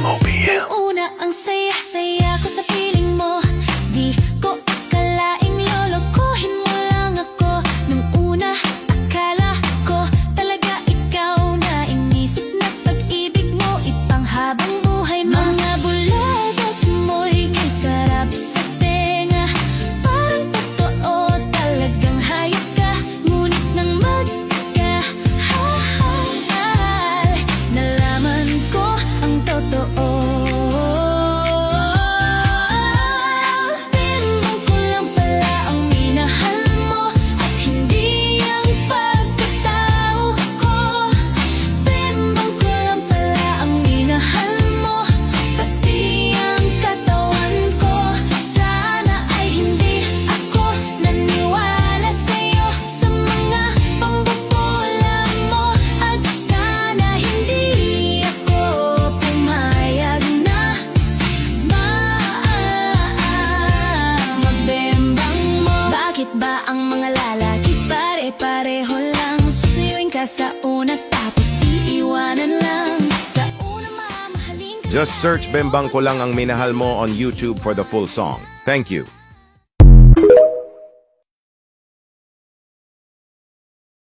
OPM. Una ang saya-saya ko sa piling mo. Di ko akalaing lolokohin mo lang ako. Nung una akala ko talaga ikaw na inisip na pag-ibig mo ipanghabang buhay mo. Mga bulagas mo'y kay sarap sa tenga. Parang totoo talagang hayop ka. Ngunit nang magkahal nalaman ko ang totoo. Bimbang ko lang pala ang minahal mo at hindi ang pagkatao ko. Bimbang ko lang pala ang minahal mo, pati ang katawan ko. Sana ay hindi ako naniwala sa'yo sa mga pambobola mo. At sana hindi ako pumayag na mabembang mo. Bakit ba ang mga lalaki pare-pareho lang? Susuyuin ka sa una tapos iiwanan lang sa una mamahalin ka. Just search Bembang Ko Lang Ang Minahal Mo on YouTube for the full song. Thank you.